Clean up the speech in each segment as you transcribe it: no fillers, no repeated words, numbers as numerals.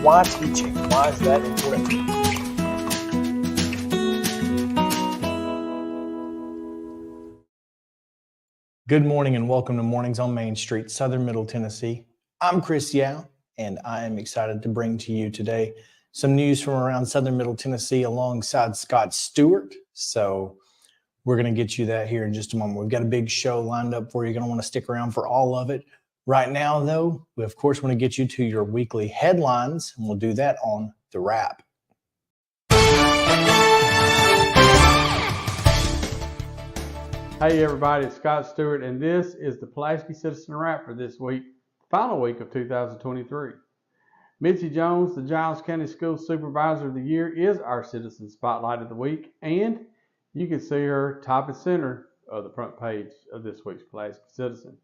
Why teaching? Why is that important? Good morning and welcome to Mornings on Main Street, Southern Middle Tennessee. I'm Chris Yow, and I am excited to bring to you today some news from around Southern Middle Tennessee alongside Scott Stewart. So we're going to get you that here in just a moment. We've got a big show lined up for you. You're going to want to stick around for all of it. Right now, though, we of course want to get you to your weekly headlines, and we'll do that on The Wrap. Hey everybody, it's Scott Stewart, and this is the Pulaski Citizen Wrap for this week, final week of 2023. Mitzi Jones, the Giles County School Supervisor of the Year, is our Citizen Spotlight of the Week, and you can see her top and center of the front page of this week's Pulaski Citizen.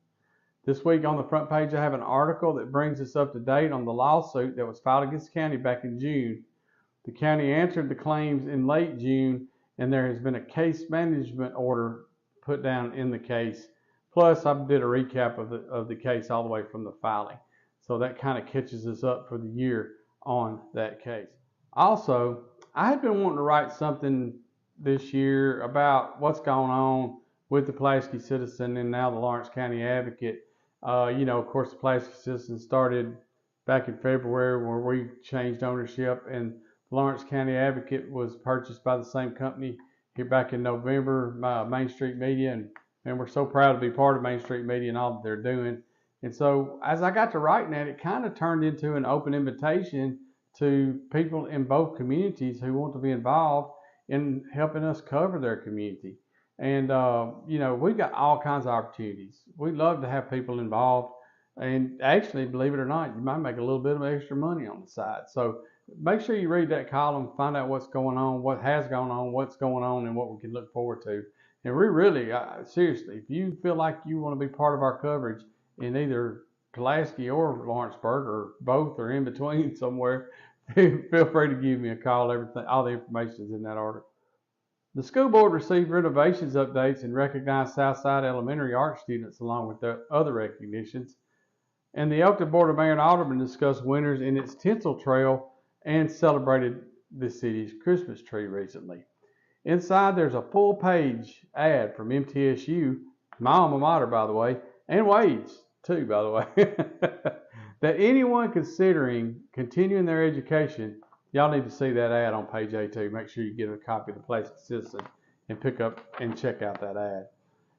This week on the front page, I have an article that brings us up to date on the lawsuit that was filed against the county back in June. The county answered the claims in late June, and there has been a case management order put down in the case. Plus, I did a recap of the case all the way from the filing. So that kind of catches us up for the year on that case. Also, I had been wanting to write something this year about what's going on with the Pulaski Citizen and now the Lawrence County Advocate. Of course, the Pulaski Citizen started back in February where we changed ownership, and the Lawrence County Advocate was purchased by the same company here back in November, Main Street Media, and we're so proud to be part of Main Street Media and all that they're doing. And so as I got to writing that, it kind of turned into an open invitation to people in both communities who want to be involved in helping us cover their community. And, we've got all kinds of opportunities. We'd love to have people involved. And actually, believe it or not, you might make a little bit of extra money on the side. So make sure you read that column, find out what's going on, what has gone on, what's going on, and what we can look forward to. And we really, seriously, if you feel like you want to be part of our coverage in either Pulaski or Lawrenceburg or both or in between somewhere, feel free to give me a call. All the information is in that article. The school board received renovations updates and recognized Southside Elementary art students along with the other recognitions. And the Elkton Board of Mayor and Aldermen discussed winners in its tinsel trail and celebrated the city's Christmas tree recently. Inside, there's a full-page ad from MTSU, my alma mater, by the way, and Wade's, too, by the way, that anyone considering continuing their education, y'all need to see that ad on page A2. Make sure you get a copy of the Pulaski Citizen and pick up and check out that ad.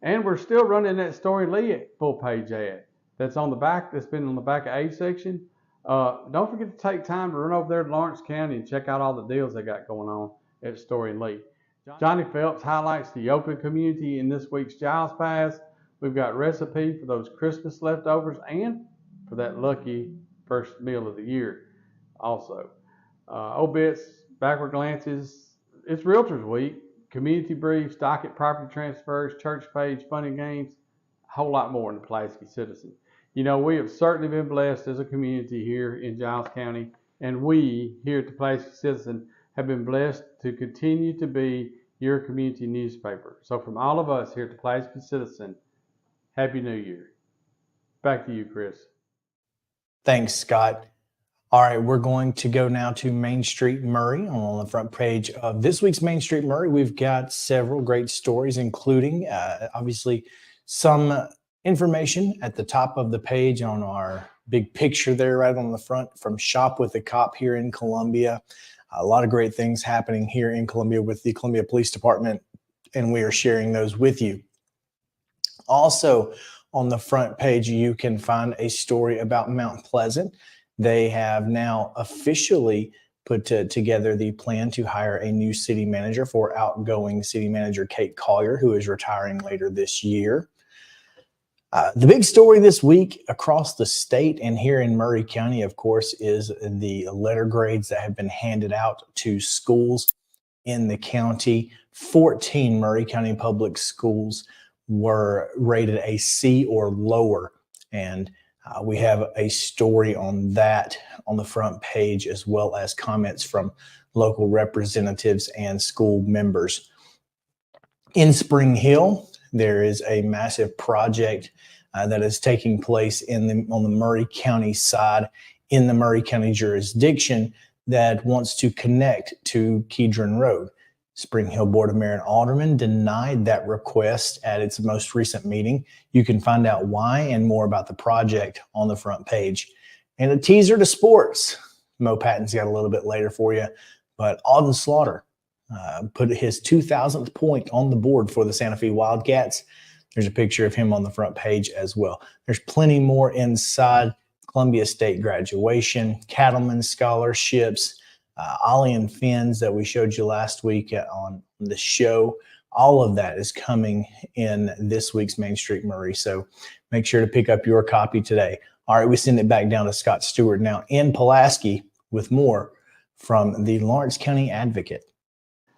And we're still running that Story Lee full-page ad that's on the back, that's been on the back of A section. Don't forget to take time to run over there to Lawrence County and check out all the deals they got going on at Story Lee. Johnny Phelps highlights the open community in this week's Giles Pass. We've got recipe for those Christmas leftovers and for that lucky first meal of the year also. Obits, backward glances, it's Realtors Week, community briefs, docket property transfers, church page, fun and games, a whole lot more in the Pulaski Citizen. We have certainly been blessed as a community here in Giles County, and we here at the Pulaski Citizen have been blessed to continue to be your community newspaper. So from all of us here at the Pulaski Citizen, Happy New Year. Back to you, Chris. Thanks, Scott. All right, we're going to go now to Main Street Maury. On the front page of this week's Main Street Maury, we've got several great stories, including obviously some information at the top of the page on our big picture there right on the front from Shop with a Cop here in Columbia. A lot of great things happening here in Columbia with the Columbia Police Department, and we are sharing those with you. Also on the front page, you can find a story about Mount Pleasant. They have now officially put together the plan to hire a new city manager for outgoing city manager Kate Collier, who is retiring later this year. The big story this week across the state and here in Maury County, of course, is the letter grades that have been handed out to schools in the county. 14 Maury County public schools were rated a C or lower, and we have a story on that on the front page, as well as comments from local representatives and school members. In Spring Hill, there is a massive project that is taking place on the Maury County side in the Maury County jurisdiction that wants to connect to Kedron Road. Spring Hill Board of Mayor and Aldermen denied that request at its most recent meeting. You can find out why and more about the project on the front page. And a teaser to sports. Mo Patton's got a little bit later for you, but Auden Slaughter put his 2,000th point on the board for the Santa Fe Wildcats. There's a picture of him on the front page as well. There's plenty more inside. Columbia State graduation, cattlemen scholarships, Ollie and Fins that we showed you last week on the show. All of that is coming in this week's Main Street Maury. So make sure to pick up your copy today. All right, we send it back down to Scott Stewart now in Pulaski with more from the Lawrence County Advocate.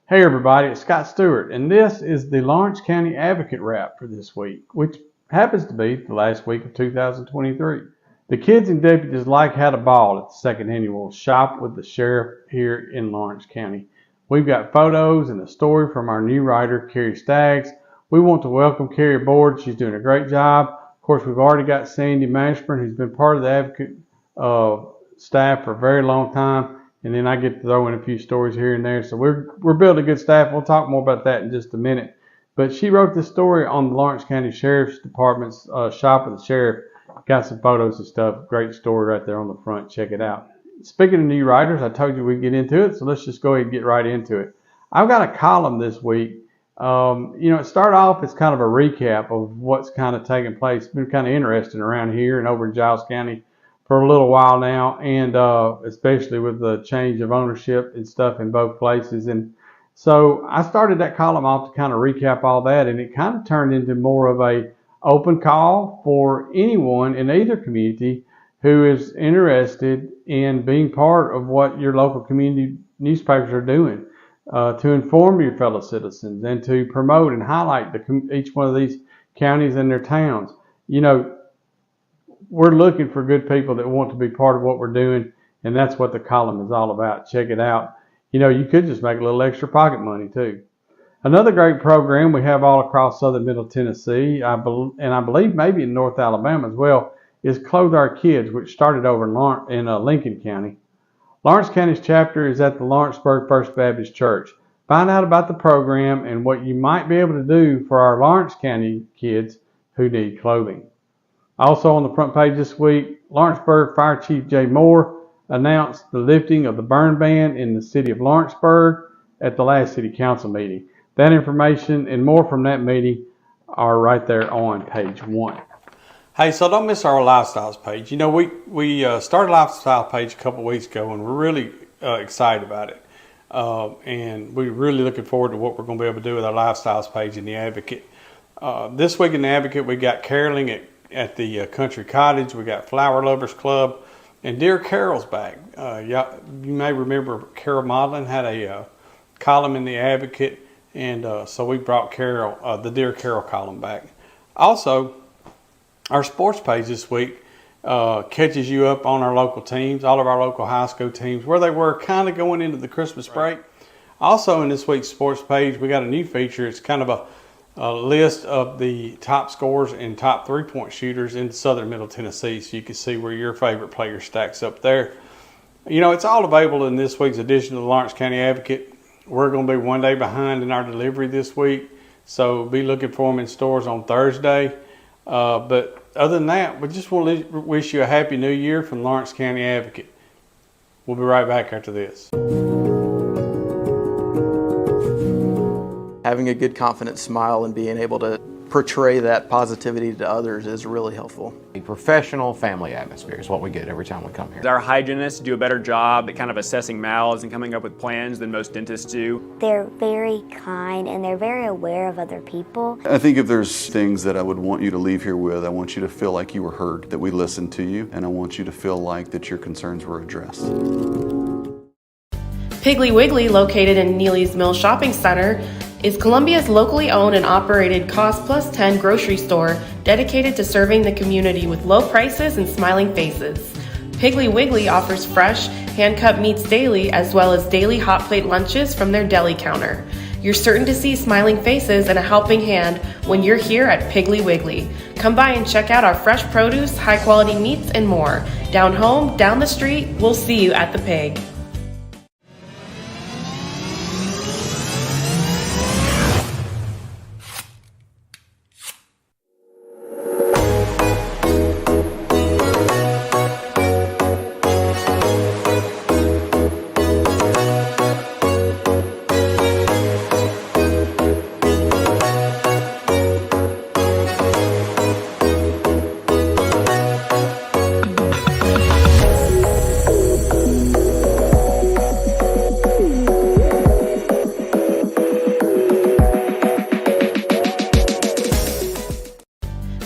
Hey everybody, it's Scott Stewart, and this is the Lawrence County Advocate wrap for this week, which happens to be the last week of 2023. The kids and deputies had a ball at the second annual Shop with the Sheriff here in Lawrence County. We've got photos and a story from our new writer, Carrie Staggs. We want to welcome Carrie aboard. She's doing a great job. Of course, we've already got Sandy Mashburn, who's been part of the Advocate staff for a very long time. And then I get to throw in a few stories here and there. So we're building a good staff. We'll talk more about that in just a minute. But she wrote this story on the Lawrence County Sheriff's Department's Shop with the Sheriff. Got some photos and stuff. Great story right there on the front. Check it out. Speaking of new writers, I told you we'd get into it, so let's just go ahead and get right into it. I've got a column this week. It started off as kind of a recap of what's kind of taking place. It's been kind of interesting around here and over in Giles County for a little while now, and especially with the change of ownership and stuff in both places. And so I started that column off to kind of recap all that, and it kind of turned into more of a open call for anyone in either community who is interested in being part of what your local community newspapers are doing to inform your fellow citizens and to promote and highlight each one of these counties and their towns. We're looking for good people that want to be part of what we're doing, and that's what the column is all about. Check it out. You could just make a little extra pocket money too. Another great program we have all across southern Middle Tennessee, and I believe maybe in North Alabama as well, is Clothe Our Kids, which started over in Lincoln County. Lawrence County's chapter is at the Lawrenceburg First Baptist Church. Find out about the program and what you might be able to do for our Lawrence County kids who need clothing. Also on the front page this week, Lawrenceburg Fire Chief Jay Moore announced the lifting of the burn ban in the city of Lawrenceburg at the last city council meeting. That information and more from that meeting are right there on page 1. Hey, so don't miss our lifestyles page. We started a lifestyle page a couple of weeks ago, and we're really excited about it. And we're really looking forward to what we're going to be able to do with our lifestyles page in the Advocate. This week in the Advocate, we got caroling at the Country Cottage. We got Flower Lovers Club, and Dear Carol's back. You may remember Carol Maudlin had a column in the Advocate. And so we brought Carol, the Dear Carol column back. Also, our sports page this week catches you up on our local teams, all of our local high school teams, where they were kind of going into the Christmas break. Also in this week's sports page, we got a new feature. It's kind of a list of the top scorers and top three-point shooters in southern Middle Tennessee, so you can see where your favorite player stacks up there. It's all available in this week's edition of the Lawrence County Advocate. We're going to be one day behind in our delivery this week, so be looking for them in stores on Thursday. But other than that, we just want to wish you a happy new year from Lawrence County Advocate. We'll be right back after this. Having a good, confident smile and being able to portray that positivity to others is really helpful. A professional family atmosphere is what we get every time we come here. Our hygienists do a better job at kind of assessing mouths and coming up with plans than most dentists do. They're very kind and they're very aware of other people. I think if there's things that I would want you to leave here with, I want you to feel like you were heard, that we listened to you, and I want you to feel like that your concerns were addressed. Piggly Wiggly, located in Neely's Mill Shopping Center, is Columbia's locally owned and operated Cost Plus 10 grocery store dedicated to serving the community with low prices and smiling faces. Piggly Wiggly offers fresh, hand-cut meats daily as well as daily hot plate lunches from their deli counter. You're certain to see smiling faces and a helping hand when you're here at Piggly Wiggly. Come by and check out our fresh produce, high-quality meats, and more. Down home, down the street, we'll see you at the pig.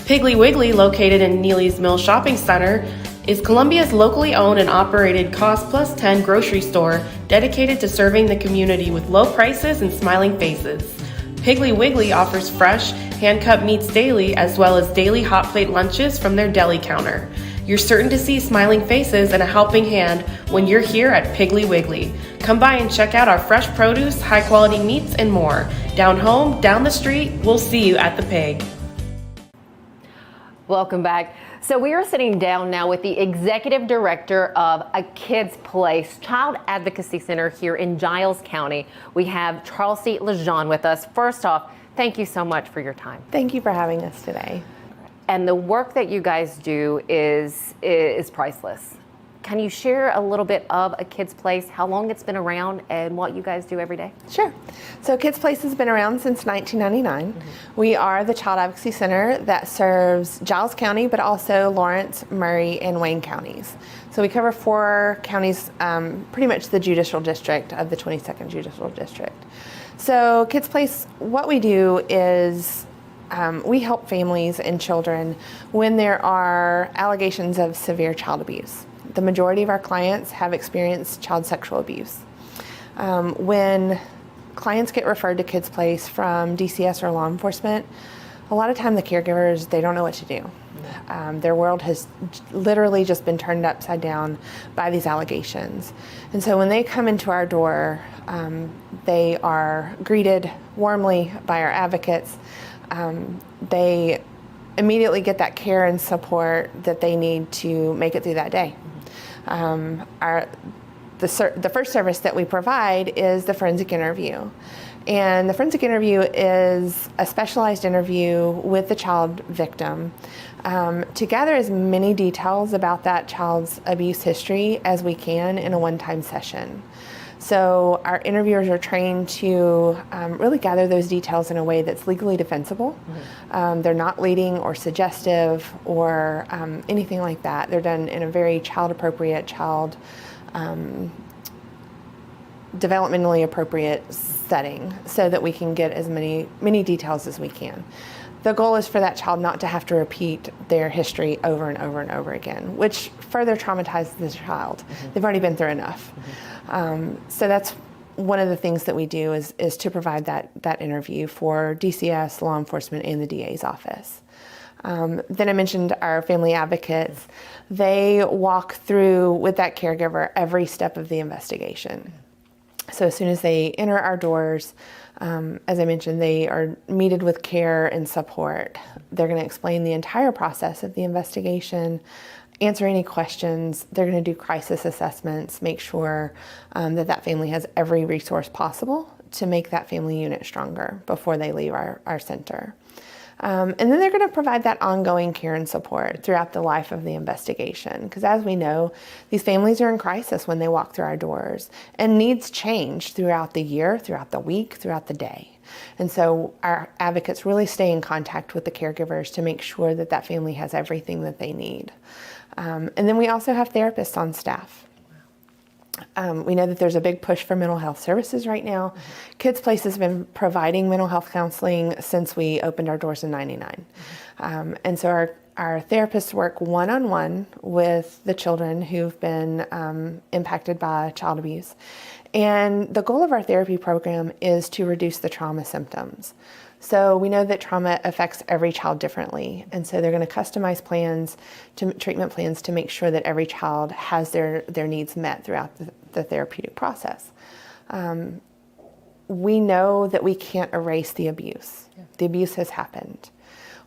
Piggly Wiggly, located in Neely's Mill Shopping Center, is Columbia's locally owned and operated Cost Plus 10 grocery store dedicated to serving the community with low prices and smiling faces. Piggly Wiggly offers fresh, hand-cut meats daily as well as daily hot plate lunches from their deli counter. You're certain to see smiling faces and a helping hand when you're here at Piggly Wiggly. Come by and check out our fresh produce, high-quality meats, and more. Down home, down the street, we'll see you at the pig. Welcome back. So we are sitting down now with the executive director of A Kids Place Child Advocacy Center here in Giles County. We have Charlesy Lejeune with us. First off, thank you so much for your time. Thank you for having us today. And the work that you guys do is priceless. Can you share a little bit of A Kids Place, how long it's been around, and what you guys do every day? Sure. So Kids Place has been around since 1999. We are the Child Advocacy Center that serves Giles County, but also Lawrence, Maury, and Wayne counties. So we cover 4 counties, pretty much the judicial district of the 22nd Judicial District. So Kids Place, what we do is we help families and children when there are allegations of severe child abuse. The majority of our clients have experienced child sexual abuse. When clients get referred to Kids Place from DCS or law enforcement, a lot of time the caregivers, they don't know what to do. Their world has literally just been turned upside down by these allegations. And so when they come into our door, they are greeted warmly by our advocates. They immediately get that care and support that they need to make it through that day. The first service that we provide is the forensic interview. And the forensic interview is a specialized interview with the child victim to gather as many details about that child's abuse history as we can in a one-time session. So our interviewers are trained to really gather those details in a way that's legally defensible. They're not leading or suggestive or anything like that. They're done in a very child-appropriate, developmentally appropriate setting so that we can get as many details as we can. The goal is for that child not to have to repeat their history over and over and over again, which further traumatizes the child. They've already been through enough. So that's one of the things that we do is to provide that interview for DCS, law enforcement, and the DA's office. Then I mentioned our family advocates. They walk through with that caregiver every step of the investigation. So as soon as they enter our doors, as I mentioned, they are meted with care and support. They're going to explain the entire process of the investigation, answer any questions. They're going to do crisis assessments, make sure that family has every resource possible to make that family unit stronger before they leave our center. And then they're going to provide that ongoing care and support throughout the life of the investigation. Because as we know, these families are in crisis when they walk through our doors, and needs change throughout the year, throughout the week, throughout the day. And so our advocates really stay in contact with the caregivers to make sure that that family has everything that they need. And then we also have therapists on staff. We know that there's a big push for mental health services right now. Kids Place has been providing mental health counseling since we opened our doors in '99. And so our therapists work one-on-one with the children who've been impacted by child abuse. And the goal of our therapy program is to reduce the trauma symptoms. So we know that trauma affects every child differently, and so they're going to customize treatment plans to make sure that every child has their needs met throughout the therapeutic process. We know that we can't erase the abuse. The abuse has happened.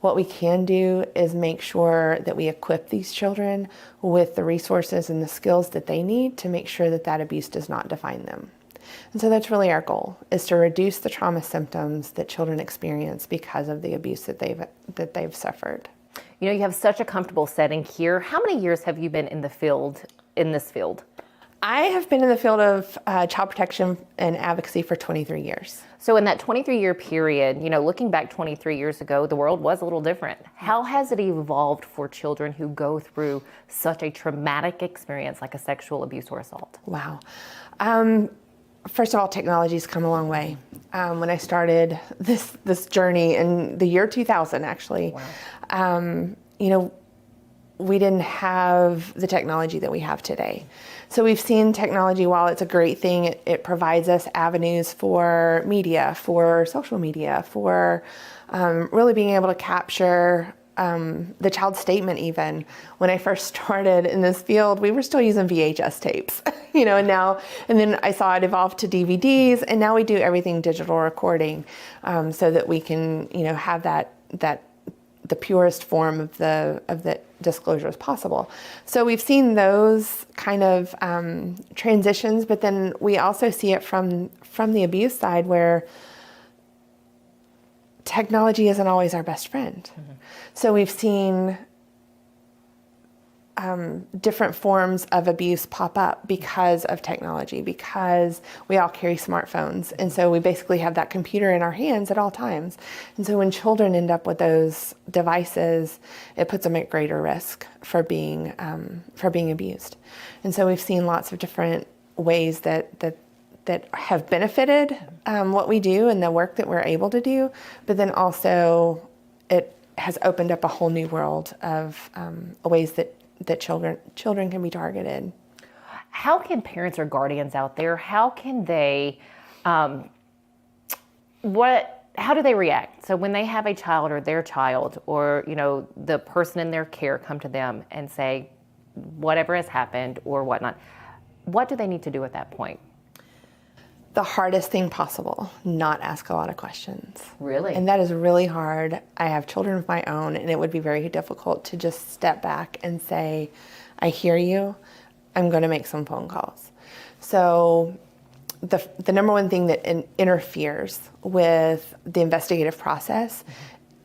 What we can do is make sure that we equip these children with the resources and the skills that they need to make sure that that abuse does not define them. And so that's really our goal, is to reduce the trauma symptoms that children experience because of the abuse that they've suffered. You know, you have such a comfortable setting here. How many years have you been in this field? I have been in the field of child protection and advocacy for 23 years. So in that 23-year period, you know, looking back 23 years ago, the world was a little different. How has it evolved for children who go through such a traumatic experience like a sexual abuse or assault? Wow. First of all, technology's come a long way. When I started this journey in the year 2000, actually, you know, we didn't have the technology that we have today. So we've seen technology, while it's a great thing, it provides us avenues for media, for social media, for really being able to capture the child's statement even. When I first started in this field, we were still using VHS tapes, you know, and then I saw it evolve to DVDs, and now we do everything digital recording, so that we can, you know, have the purest form of the disclosure as possible. So we've seen those kind of transitions, but then we also see it from the abuse side, where technology isn't always our best friend. Mm-hmm. So we've seen different forms of abuse pop up because of technology, because we all carry smartphones. And so we basically have that computer in our hands at all times. And so when children end up with those devices, it puts them at greater risk for being abused. And so we've seen lots of different ways that have benefited what we do and the work that we're able to do, but then also it has opened up a whole new world of ways that children can be targeted. How can parents or guardians out there, how can they, how do they react? So when they have a child or their child, or, you know, the person in their care come to them and say, whatever has happened or whatnot, what do they need to do at that point? The hardest thing possible, not ask a lot of questions. Really? And that is really hard. I have children of my own, and it would be very difficult to just step back and say, I hear you, I'm going to make some phone calls. So the number one thing that interferes with the investigative process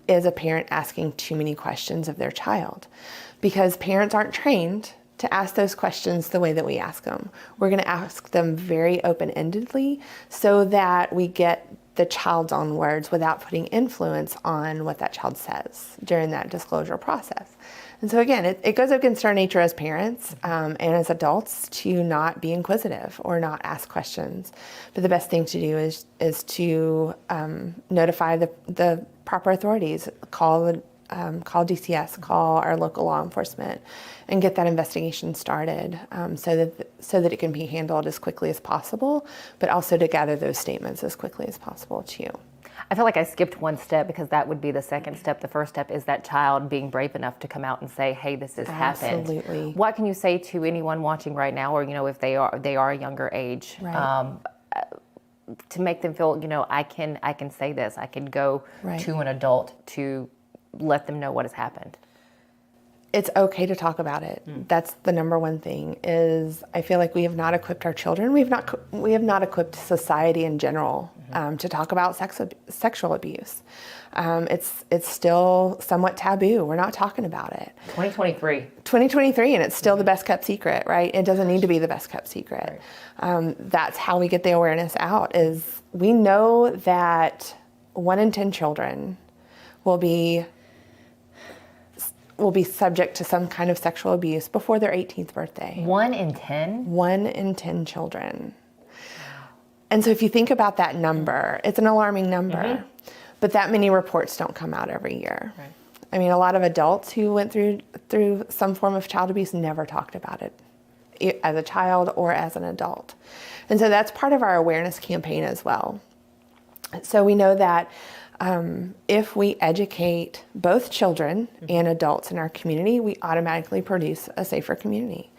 is a parent asking too many questions of their child, because parents aren't trained to ask those questions the way that we ask them. We're going to ask them very open-endedly so that we get the child's own words without putting influence on what that child says during that disclosure process. And so again, it goes against our nature as parents and as adults to not be inquisitive or not ask questions. But the best thing to do is to notify the proper authorities, call DCS, call our local law enforcement, and get that investigation started so that it can be handled as quickly as possible, but also to gather those statements as quickly as possible too. I feel like I skipped one step, because that would be the second step. The first step is that child being brave enough to come out and say, hey, this has happened. Absolutely. What can you say to anyone watching right now, or, you know, if they are a younger age, right, to make them feel, you know, I can say this, I can go right to an adult to let them know what has happened? It's okay to talk about it. That's the number one thing. Is I feel like we have not equipped our children. We have not equipped society in general to talk about sexual abuse. It's still somewhat taboo. We're not talking about it. 2023, and it's still the best kept secret, right? It doesn't need to be the best kept secret. Right. That's how we get the awareness out. Is we know that 1 in 10 children will be subject to some kind of sexual abuse before their 18th birthday. 1 in 10? 1 in 10 children. And so if you think about that number, it's an alarming number, but that many reports don't come out every year. Right. I mean, a lot of adults who went through some form of child abuse never talked about it as a child or as an adult. And so that's part of our awareness campaign as well. So we know that if we educate both children and adults in our community, we automatically produce a safer community.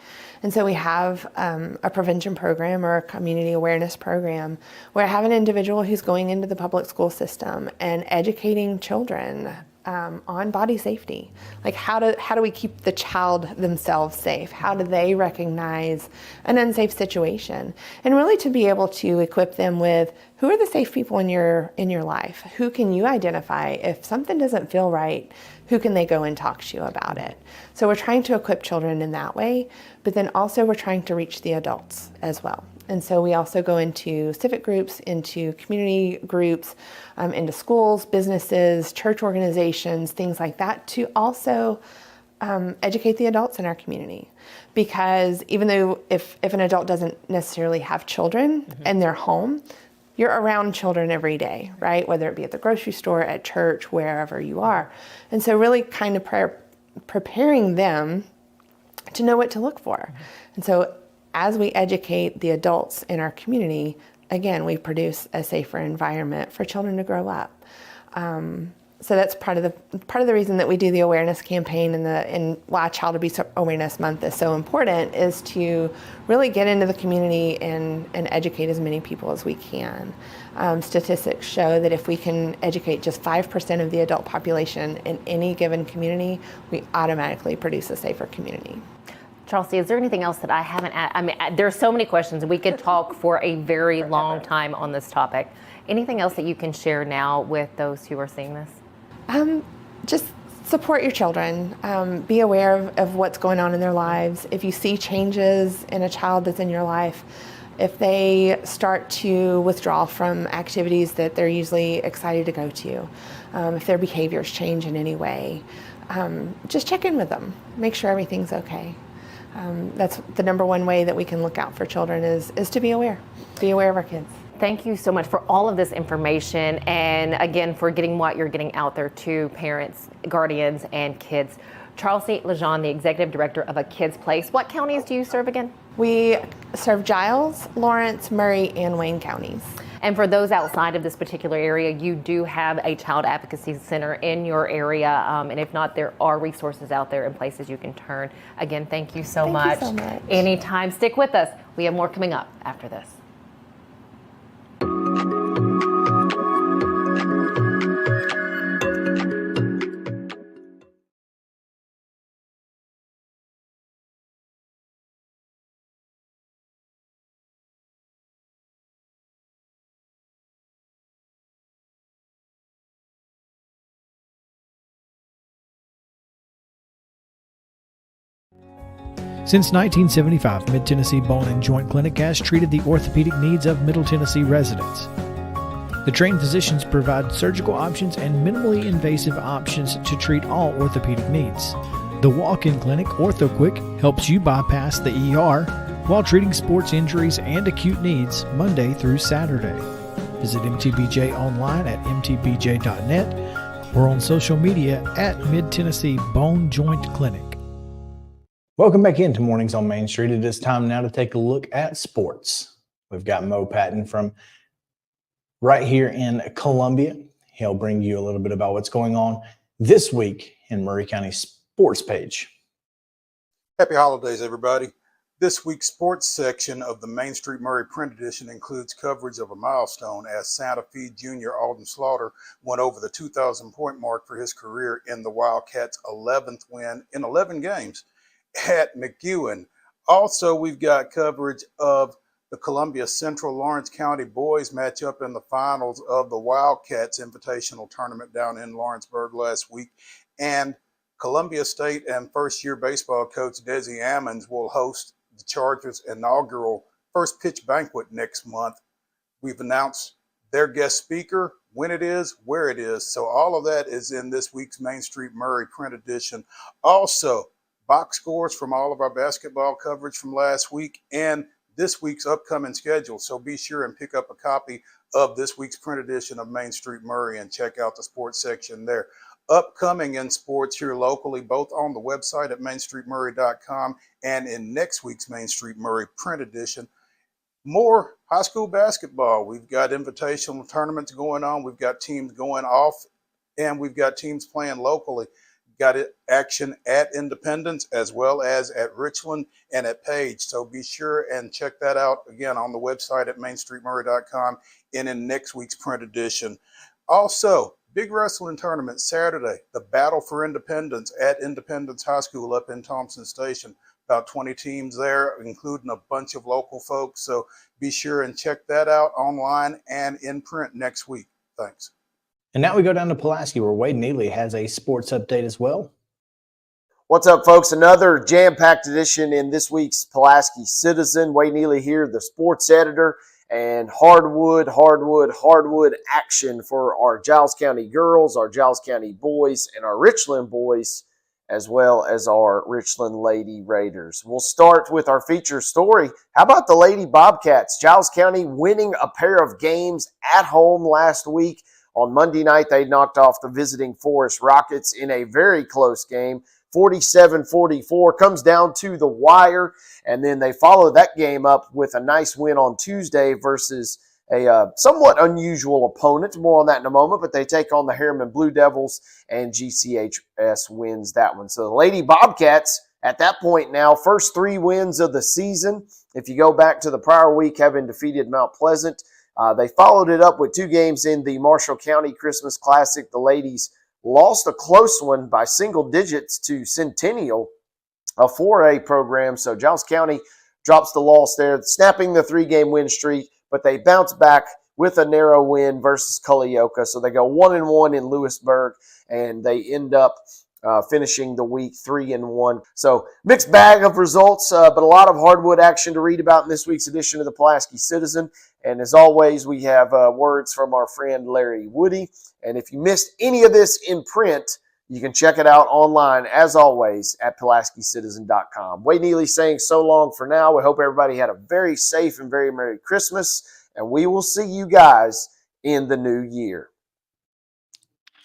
And so we have a prevention program or a community awareness program where I have an individual who's going into the public school system and educating children on body safety. Like how do we keep the child themselves safe? How do they recognize an unsafe situation? And really to be able to equip them with who are the safe people in your life? Who can you identify if something doesn't feel right? Who can they go and talk to you about it? So we're trying to equip children in that way, but then also we're trying to reach the adults as well. And so we also go into civic groups, into community groups, into schools, businesses, church organizations, things like that, to also educate the adults in our community. Because even though if an adult doesn't necessarily have children in their home, you're around children every day, right? Whether it be at the grocery store, at church, wherever you are. And so really kind of preparing them to know what to look for. And so as we educate the adults in our community, again, we produce a safer environment for children to grow up. So that's part of the reason that we do the awareness campaign and why Child Abuse Awareness Month is so important, is to really get into the community and educate as many people as we can. Statistics show that if we can educate just 5% of the adult population in any given community, we automatically produce a safer community. Chelsea, is there anything else that I haven't asked? I mean, there's so many questions. We could talk for a very long time on this topic. Anything else that you can share now with those who are seeing this? Just support your children. Be aware of what's going on in their lives. If you see changes in a child that's in your life, if they start to withdraw from activities that they're usually excited to go to, if their behaviors change in any way, just check in with them. Make sure everything's okay. That's the number one way that we can look out for children is to be aware. Be aware of our kids. Thank you so much for all of this information, and again for getting what you're getting out there to parents, guardians, and kids. Chelsea Lejean, the Executive Director of A Kid's Place. What counties do you serve again? We serve Giles, Lawrence, Maury, and Wayne counties. And for those outside of this particular area, you do have a child advocacy center in your area. And if not, there are resources out there and places you can turn. Again, thank you so much. Thank you so much. Anytime. Stick with us. We have more coming up after this. Since 1975, Mid-Tennessee Bone and Joint Clinic has treated the orthopedic needs of Middle Tennessee residents. The trained physicians provide surgical options and minimally invasive options to treat all orthopedic needs. The walk-in clinic, OrthoQuick, helps you bypass the ER while treating sports injuries and acute needs Monday through Saturday. Visit MTBJ online at mtbj.net or on social media at Mid-Tennessee Bone Joint Clinic. Welcome back into Mornings on Main Street. It is time now to take a look at sports. We've got Mo Patton from right here in Columbia. He'll bring you a little bit about what's going on this week in Maury County Sports Page. Happy holidays, everybody. This week's sports section of the Main Street Maury print edition includes coverage of a milestone as Santa Fe Jr. Alden Slaughter went over the 2,000-point mark for his career in the Wildcats' 11th win in 11 games at McEwen. Also, we've got coverage of the Columbia Central Lawrence County boys matchup in the finals of the Wildcats Invitational Tournament down in Lawrenceburg last week. And Columbia State and first-year baseball coach Desi Ammons will host the Chargers' inaugural first pitch banquet next month. We've announced their guest speaker, when it is, where it is. So all of that is in this week's Main Street Maury print edition. Also, box scores from all of our basketball coverage from last week and this week's upcoming schedule. So be sure and pick up a copy of this week's print edition of Main Street Maury and check out the sports section there. Upcoming in sports here locally, both on the website at mainstreetmaury.com and in next week's Main Street Maury print edition, more high school basketball. We've got invitational tournaments going on. We've got teams going off and we've got teams playing locally. Got it action at Independence as well as at Richland and at Page. So be sure and check that out again on the website at mainstreetmaury.com and in next week's print edition. Also, Big wrestling tournament Saturday, the Battle for Independence at Independence High School up in Thompson Station. About 20 teams there, including a bunch of local folks. So be sure and check that out online and in print next week. Thanks. And now we go down to Pulaski, where Wade Neely has a sports update as well. What's up, folks? Another jam-packed edition in this week's Pulaski Citizen. Wade Neely here, the sports editor, and hardwood action for our Giles County girls, our Giles County boys, and our Richland boys, as well as our Richland Lady Raiders. We'll start with our feature story. How about the Lady Bobcats? Giles County winning a pair of games at home last week. On Monday night, they knocked off the visiting Forest Rockets in a very close game. 47-44, comes down to the wire, and then they follow that game up with a nice win on Tuesday versus a somewhat unusual opponent. More on that in a moment, but they take on the Harriman Blue Devils, and GCHS wins that one. So the Lady Bobcats, at that point now, first 3 wins of the season. If you go back to the prior week, having defeated Mount Pleasant, they followed it up with 2 games in the Marshall County Christmas Classic. The ladies lost a close one by single digits to Centennial, a 4A program. So Giles County drops the loss there, snapping the 3-game win streak, but they bounce back with a narrow win versus Culleoka. So they go 1-1 in Lewisburg, and they end up finishing the week 3-1. So mixed bag of results, but a lot of hardwood action to read about in this week's edition of the Pulaski Citizen. And as always, we have words from our friend Larry Woody. And if you missed any of this in print, you can check it out online, as always, at PulaskiCitizen.com. Wade Neely saying so long for now. We hope everybody had a very safe and very Merry Christmas, and we will see you guys in the new year.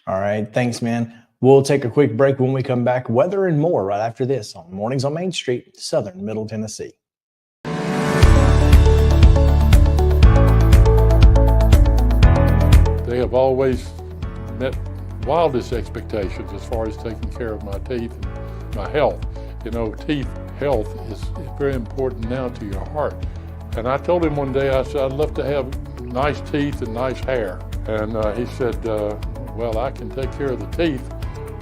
All right. Thanks, man. We'll take a quick break. When we come back, weather and more right after this on Mornings on Main Street, Southern Middle Tennessee. They have always met wildest expectations as far as taking care of my teeth and my health. You know, teeth health is very important now to your heart. And I told him one day, I said, I'd love to have nice teeth and nice hair. And he said, well, I can take care of the teeth,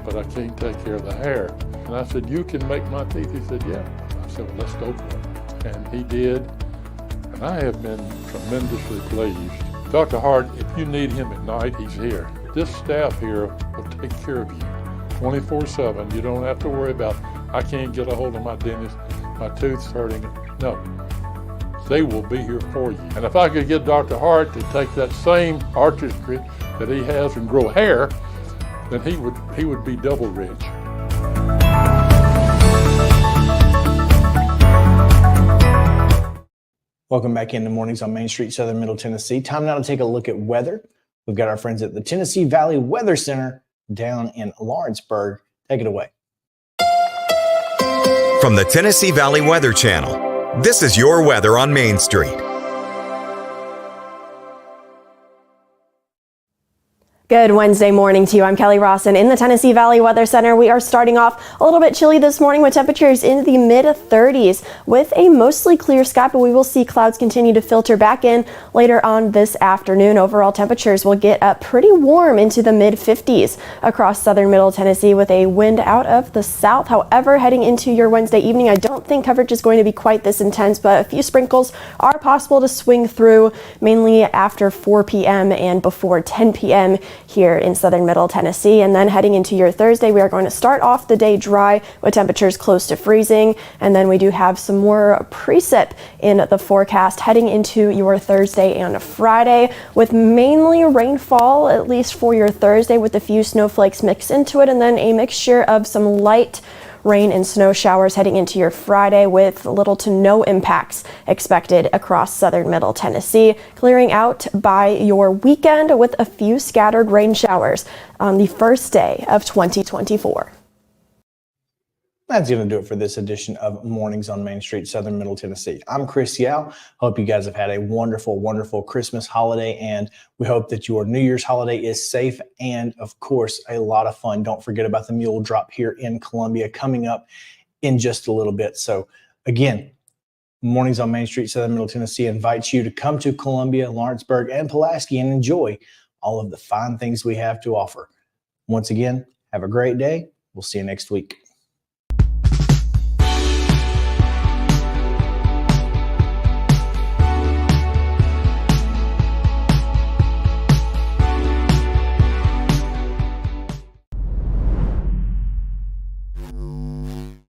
but I can't take care of the hair. And I said, you can make my teeth? He said, yeah. I said, well, let's go for it. And he did. And I have been tremendously pleased. Dr. Hart, if you need him at night, he's here. This staff here will take care of you 24/7. You don't have to worry about, I can't get a hold of my dentist, my tooth's hurting. No, they will be here for you. And if I could get Dr. Hart to take that same artistry that he has and grow hair, then he would be double rich. Welcome back into Mornings on Main Street, Southern Middle Tennessee. Time now to take a look at weather. We've got our friends at the Tennessee Valley Weather Center down in Lawrenceburg. Take it away. From the Tennessee Valley Weather Channel, this is your weather on Main Street. Good Wednesday morning to you. I'm Kelly Rawson in the Tennessee Valley Weather Center. We are starting off a little bit chilly this morning with temperatures in the mid-30s with a mostly clear sky, but we will see clouds continue to filter back in later on this afternoon. Overall temperatures will get up pretty warm into the mid-50s across southern middle Tennessee with a wind out of the south. However, heading into your Wednesday evening, I don't think coverage is going to be quite this intense, but a few sprinkles are possible to swing through mainly after 4 p.m. and before 10 p.m. here in southern middle Tennessee. And then heading into your Thursday, we are going to start off the day dry with temperatures close to freezing. And then we do have some more precip in the forecast heading into your Thursday and Friday with mainly rainfall, at least for your Thursday, with a few snowflakes mixed into it. And then a mixture of some light rain and snow showers heading into your Friday with little to no impacts expected across southern middle Tennessee, clearing out by your weekend with a few scattered rain showers on the first day of 2024. That's going to do it for this edition of Mornings on Main Street, Southern Middle Tennessee. I'm Chris Yow. Hope you guys have had a wonderful, wonderful Christmas holiday, and we hope that your New Year's holiday is safe and, of course, a lot of fun. Don't forget about the Mule Drop here in Columbia coming up in just a little bit. So, again, Mornings on Main Street, Southern Middle Tennessee invites you to come to Columbia, Lawrenceburg, and Pulaski and enjoy all of the fine things we have to offer. Once again, have a great day. We'll see you next week.